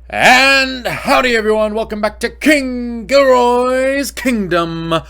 And howdy everyone, welcome back to KingGilroy's Kingdom.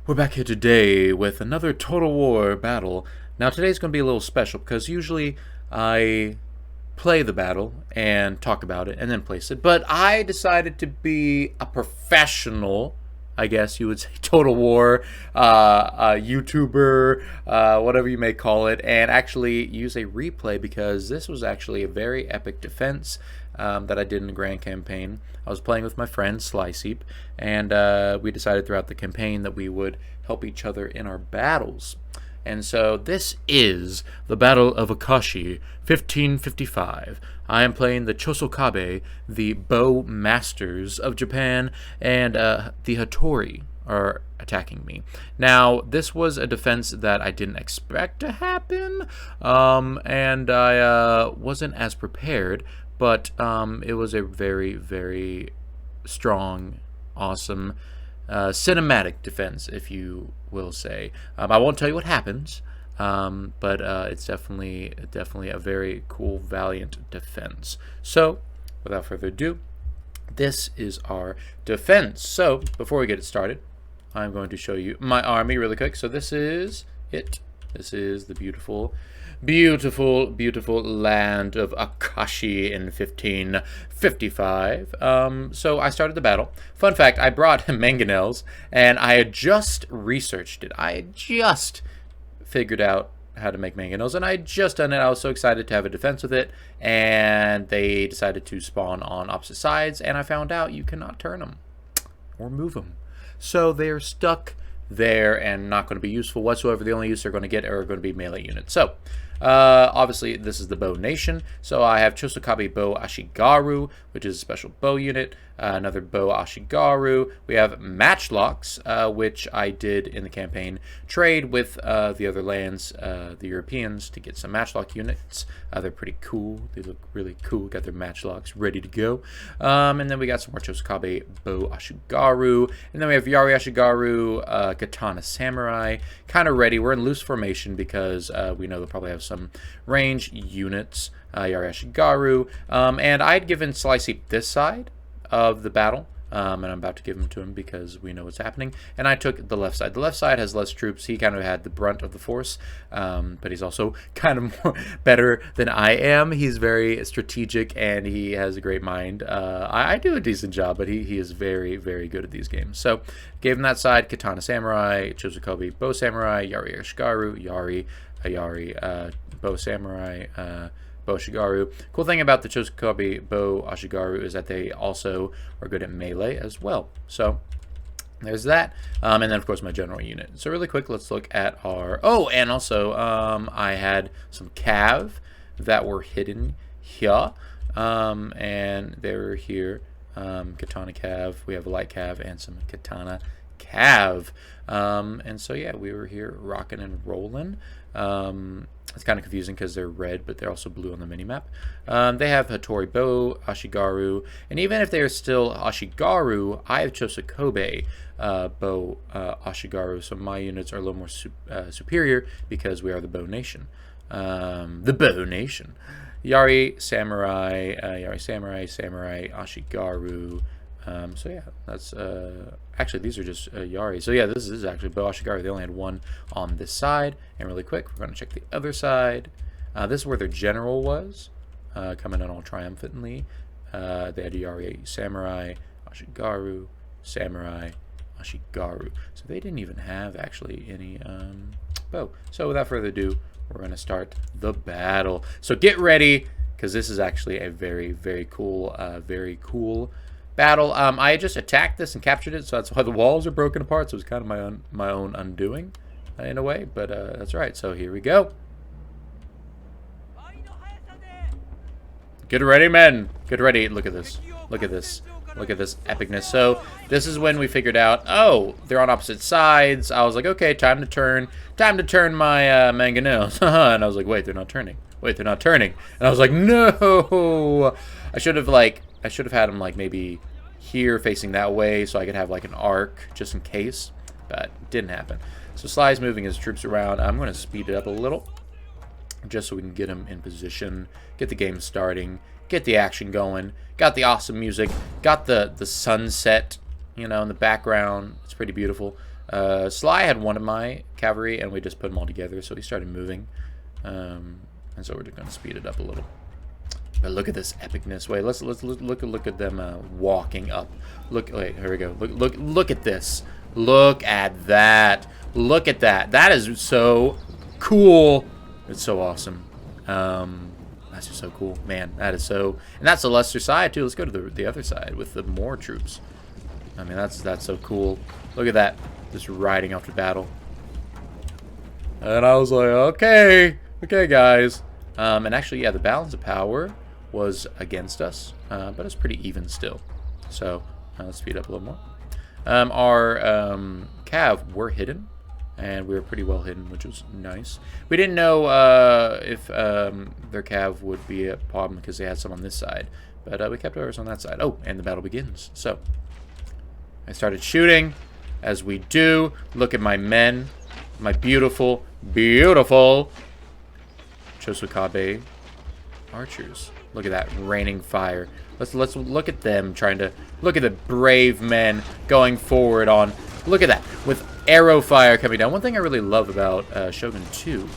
We're back here today with another Total War battle. Now today's going to be a little special because usually I play the battle and talk about it and then place it. But I decided to be a professional, I guess you would say, Total War YouTuber, whatever you may call it, and actually use a replay because this was actually a very epic defense that I did in the Grand Campaign. I was playing with my friend Sliceep, and we decided throughout the campaign that we would help each other in our battles. And so this is the Battle of Akashi, 1555. I am playing the Chosokabe, the Bow Masters of Japan, and the Hattori are attacking me. Now, this was a defense that I didn't expect to happen, and I wasn't as prepared, but it was a very, very strong, awesome cinematic defense, if you will say. I won't tell you what happens, but it's definitely a very cool, valiant defense. So, without further ado, this is our defense. So, before we get it started, I'm going to show you my army really quick. So this is it. This is the beautiful, beautiful, beautiful land of Akashi in 1555. So I started the battle. Fun fact, I brought mangonels, and I had just researched it. I had just figured out how to make mangonels, and I had just done it. I was so excited to have a defense with it, and they decided to spawn on opposite sides, and I found out you cannot turn them or move them. So they're stuck there and not going to be useful whatsoever. The only use they're going to get are going to be melee units. So obviously this is the Bow Nation, so I have Chosokabe Bow Ashigaru, which is a special bow unit, another Bow Ashigaru. We have Matchlocks, which I did in the campaign trade with the other lands, the Europeans, to get some Matchlock units. They're pretty cool. They look really cool. Got their Matchlocks ready to go. And then we got some more Chosokabe Bow Ashigaru, and then we have Yari Ashigaru, Katana Samurai, kind of ready. We're in loose formation because we know they'll probably have some range units. Yari Ashigaru, and I'd given Slicey this side of the battle, and I'm about to give him to him because we know what's happening, and I took the left side. The left side has less troops. He kind of had the brunt of the force, but he's also kind of more better than I am. He's very strategic, and he has a great mind. I do a decent job, but he is very, very good at these games. So gave him that side. Katana Samurai, Chosokabe Bow Samurai, Yari Ashigaru, Yari Bow Samurai, Bow Ashigaru. Cool thing about the Chosokabe Bow Ashigaru is that they also are good at melee as well. So there's that. And then of course my general unit. So really quick, let's look at our... Oh, and also I had some cav that were hidden here. And they were here. Katana cav. We have a light cav and some katana cav. And so yeah, we were here rocking and rolling. It's kind of confusing because they're red, but they're also blue on the minimap. They have Hattori Bow Ashigaru, and even if they are still Ashigaru, I have Chosokabe Bow Ashigaru, so my units are a little more superior because we are the Bow Nation. The Bow Nation. Yari Samurai, Samurai Ashigaru. So yeah, that's actually these are just Yari. So yeah, this is actually Bow Ashigaru. They only had one on this side. And really quick, we're going to check the other side. This is where their general was, coming in all triumphantly. They had Yari Samurai Ashigaru, Samurai Ashigaru. So they didn't even have actually any bow. So without further ado, we're going to start the battle. So get ready, because this is actually a very, very cool battle. I just attacked this and captured it, so that's why the walls are broken apart. So it's kind of my own undoing in a way, but that's right. So here we go. Get ready, men. Get ready. Look at this. Look at this. Look at this epicness. So this is when we figured out, oh, they're on opposite sides. I was like, okay, time to turn my mangonels. And I was like, wait, they're not turning. Wait, they're not turning. And I was like, no. I should have had him like maybe here facing that way so I could have like an arc just in case, but it didn't happen. So Sly's moving his troops around. I'm going to speed it up a little just so we can get him in position, get the game starting, get the action going. Got the awesome music. Got the sunset, you know, in the background. It's pretty beautiful. Sly had one of my cavalry, and we just put them all together, so he started moving. And so we're just going to speed it up a little. But look at this epicness. Wait, let's look at them walking up. Wait, here we go. Look at this. Look at that. Look at that. That is so cool. It's so awesome. That's just so cool, man. That is so. And that's the lesser side too. Let's go to the other side with the more troops. I mean, that's so cool. Look at that. Just riding off to battle. And I was like, okay, guys. And actually, yeah, the balance of power was against us, but it's pretty even still. So let's speed up a little more. Our cav were hidden, and we were pretty well hidden, which was nice. We didn't know if their cav would be a problem because they had some on this side, but we kept ours on that side. Oh, and the battle begins. So I started shooting, as we do. Look at my men, my beautiful, beautiful Chosokabe archers. Look at that, raining fire. Let's look at them trying to look at the brave men going forward on. Look at that with arrow fire coming down. One thing I really love about Shogun 2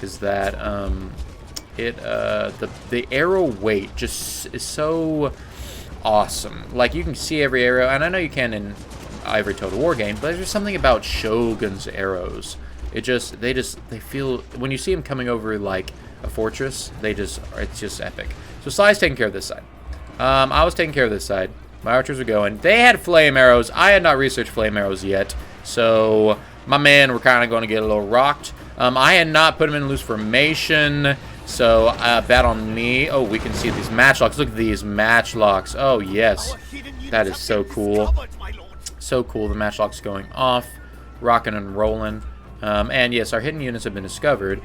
is that the arrow weight just is so awesome. Like, you can see every arrow, and I know you can in every Total War game, but there's something about Shogun's arrows. They feel, when you see them coming over like a fortress, it's just epic. So Sly's taking care of this side. I was taking care of this side. My archers were going. They had flame arrows. I had not researched flame arrows yet, so my men were kind of going to get a little rocked. I had not put them in loose formation, so bet on me. Oh, we can see these matchlocks. Look at these matchlocks. Oh, yes. That is so cool. So cool. The matchlocks going off, rocking and rolling. And yes, our hidden units have been discovered.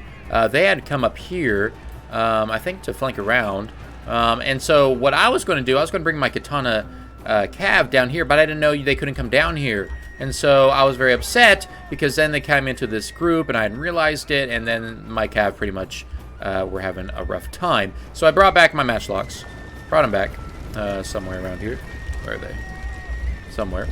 They had come up here, I think, to flank around. And so what I was going to do, I was going to bring my katana cav down here, but I didn't know they couldn't come down here. And so I was very upset because then they came into this group and I hadn't realized it, and then my cav pretty much were having a rough time. So I brought back my matchlocks. Brought them back somewhere around here. Where are they? Somewhere.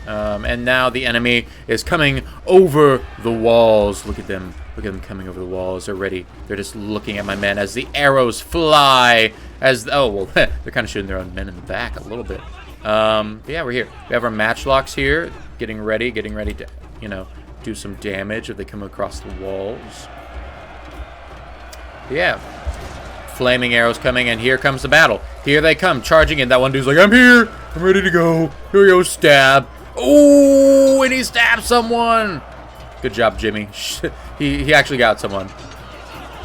And now the enemy is coming over the walls. Look at them. Look at them coming over the walls. They're ready. They're just looking at my men as the arrows fly. Oh, well, they're kind of shooting their own men in the back a little bit. But yeah, we're here. We have our matchlocks here, getting ready to, you know, do some damage if they come across the walls. Yeah. Flaming arrows coming, and here comes the battle. Here they come, charging in. That one dude's like, I'm here. I'm ready to go. Here we go, stab. Oh, and he stabbed someone. Good job, Jimmy. He actually got someone.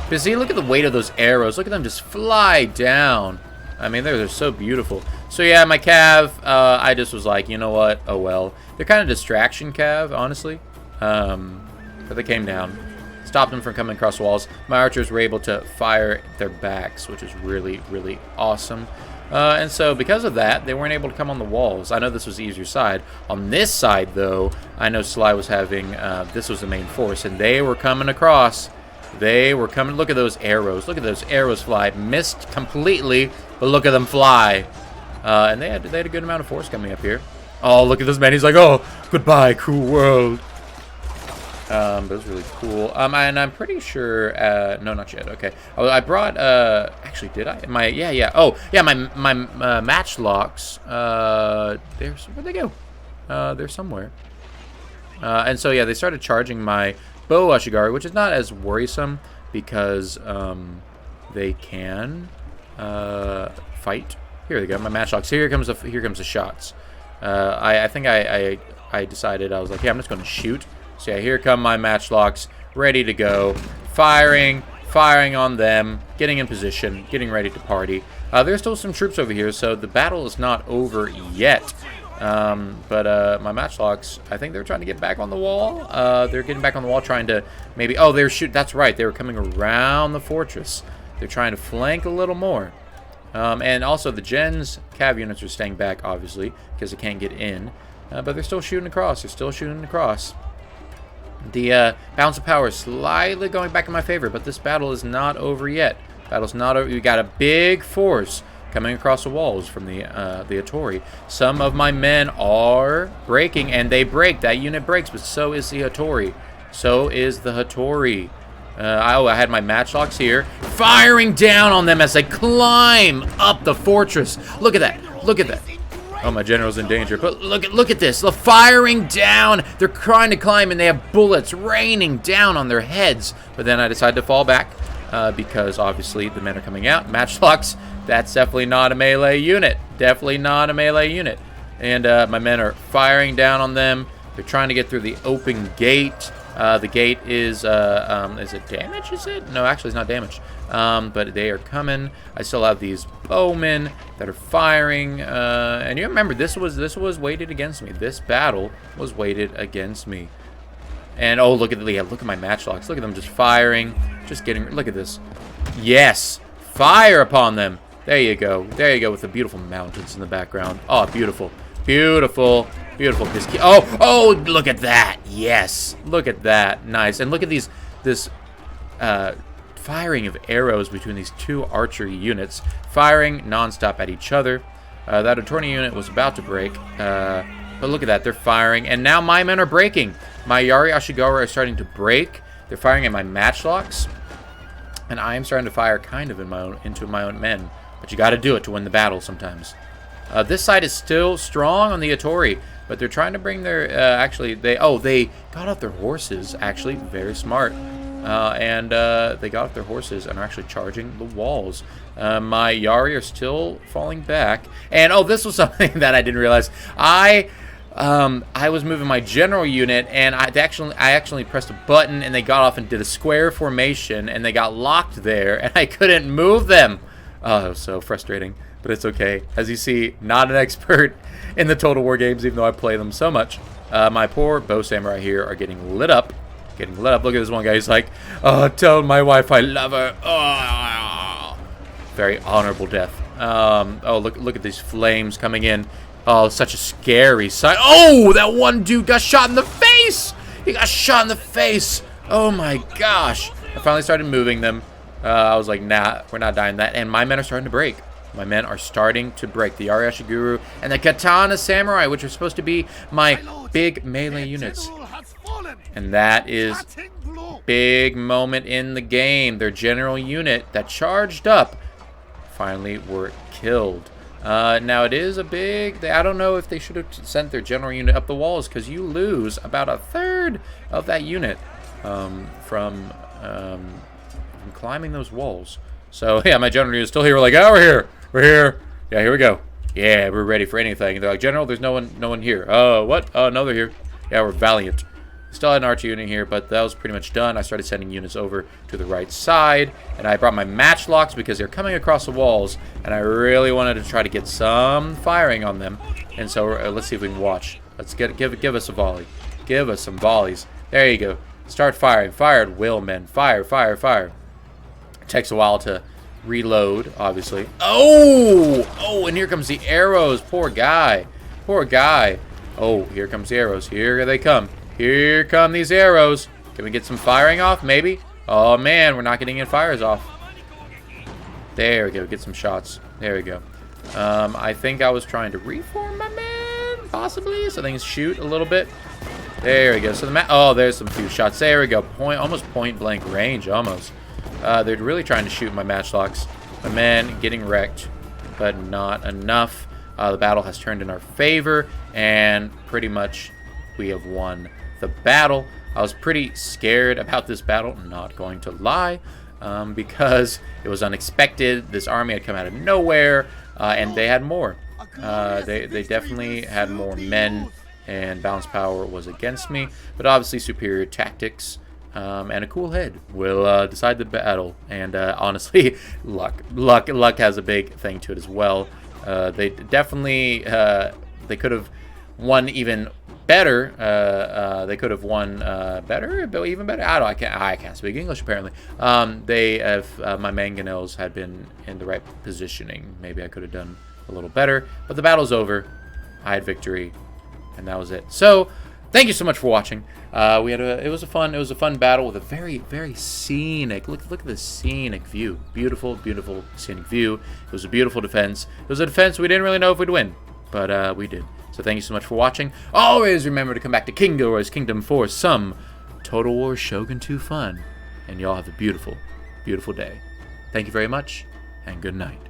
But see, look at the weight of those arrows. Look at them just fly down. I mean, they're so beautiful. So yeah, my cav, I just was like, you know what? Oh well. They're kind of distraction cav, honestly. But they came down. Stopped them from coming across the walls. My archers were able to fire their backs, which is really, really awesome. And so because of that, they weren't able to come on the walls. I know this was the easier side. On this side, though, I know Sly was having, this was the main force, and they were coming across. They were coming. Look at those arrows. Look at those arrows fly. Missed completely, but look at them fly. And they had a good amount of force coming up here. Oh, look at this man. He's like, oh, goodbye, cruel world. But it was really cool. And I'm pretty sure, no, not yet. Okay. I brought, actually, did I? Yeah. Oh, yeah, my matchlocks, where'd they go? They're somewhere. And so, yeah, they started charging my Bow Master, which is not as worrisome because, they can, fight. Here they go, my matchlocks. Here comes the shots. I think I decided, I was like, yeah, I'm just going to shoot. So yeah, here come my matchlocks, ready to go, firing on them, getting in position, getting ready to party. There's still some troops over here, so the battle is not over yet. But my matchlocks, I think they're trying to get back on the wall. They're getting back on the wall, trying to maybe, oh, they're shooting, that's right, they were coming around the fortress. They're trying to flank a little more. And also the gens, cav units are staying back, obviously, because they can't get in. But they're still shooting across, The balance of power is slightly going back in my favor, but this battle is not over yet. Battle's not over. We got a big force coming across the walls from the Hattori. Some of my men are breaking, and they break. That unit breaks, but so is the Hattori. So is the Hattori. I had my matchlocks here, firing down on them as they climb up the fortress. Look at that. Look at that. Oh, my general's in danger. But look at this. The firing down. They're trying to climb, and they have bullets raining down on their heads. But then I decided to fall back because, obviously, the men are coming out. Matchlocks, that's definitely not a melee unit. Definitely not a melee unit. And my men are firing down on them. They're trying to get through the open gate. The gate is it damaged, is it? No, actually, it's not damaged. But they are coming. I still have these bowmen that are firing. And you remember, this was weighted against me. This battle was weighted against me. And, oh, look at my matchlocks. Look at them just firing. Just getting, look at this. Yes! Fire upon them! There you go. There you go, with the beautiful mountains in the background. Oh, beautiful. Beautiful. Beautiful. Oh, look at that. Yes. Look at that. Nice. And look at this firing of arrows between these two archery units, firing nonstop at each other. That Hattori unit was about to break, but look at that. They're firing, and now my men are breaking. My Yari Ashigaru are starting to break. They're firing at my matchlocks, and I am starting to fire kind of into my own men. But you got to do it to win the battle sometimes. This side is still strong on the Hattori, but they're trying to bring their, they got off their horses, actually, very smart. They got off their horses and are actually charging the walls. My Yari are still falling back. And, oh, this was something that I didn't realize. I was moving my general unit, and I actually pressed a button, and they got off and did a square formation, and they got locked there, and I couldn't move them. Oh, it was so frustrating. But it's okay. As you see, not an expert in the Total War games, even though I play them so much. My poor bow samurai here are getting lit up. Look at this one guy. He's like, oh, tell my wife I love her. Oh. Very honorable death. Oh, look at these flames coming in. Oh, such a scary sight. Oh, that one dude got shot in the face. He got shot in the face. Oh, my gosh. I finally started moving them. I was like, nah, we're not dying that. And my men are starting to break. My men are starting to break. The Yari Ashiguru and the Katana Samurai, which are supposed to be my big melee units. And that is big moment in the game. Their general unit that charged up finally were killed. Now it is a big, I don't know if they should have sent their general unit up the walls, because you lose about a third of that unit from climbing those walls. So yeah, my general unit is still here. We're like, oh, we're here. Yeah, here we go. Yeah, we're ready for anything. And they're like, General, there's no one here. Oh, what? Oh, no, they're here. Yeah, we're valiant. Still had an archer unit here, but that was pretty much done. I started sending units over to the right side, and I brought my matchlocks because they're coming across the walls, and I really wanted to try to get some firing on them. And so let's see if we can watch. Let's give us a volley. Give us some volleys. There you go. Start firing. Fire at will, men. Fire, fire, fire. It takes a while to reload, obviously. Oh, and here comes the arrows. Poor guy. Poor guy. Oh, here comes the arrows. Here they come. Here come these arrows. Can we get some firing off? Maybe. Oh, man, we're not getting any fires off. There we go. Get some shots. There we go. I think I was trying to reform my man, possibly, so things shoot a little bit. There we go. So there's some few shots. There we go. Almost point blank range, almost. They're really trying to shoot my matchlocks. My men getting wrecked, but not enough. The battle has turned in our favor, and pretty much we have won the battle. I was pretty scared about this battle, not going to lie, because it was unexpected. This army had come out of nowhere, and they had more. They definitely had more men, and balance power was against me, but obviously superior tactics and a cool head will decide the battle. And honestly, luck has a big thing to it as well. They definitely they could have won even better. They could have won better, but even better. I can't speak English apparently. My mangonels had been in the right positioning. Maybe I could have done a little better, but the battle's over. I had victory, and that was it. So thank you so much for watching. It was a fun battle with a very scenic. Look at the scenic view. Beautiful scenic view. It was a beautiful defense. It was a defense we didn't really know if we'd win, but we did. So thank you so much for watching. Always remember to come back to KingGilroy's Kingdom for some Total War Shogun 2 fun. And y'all have a beautiful day. Thank you very much, and good night.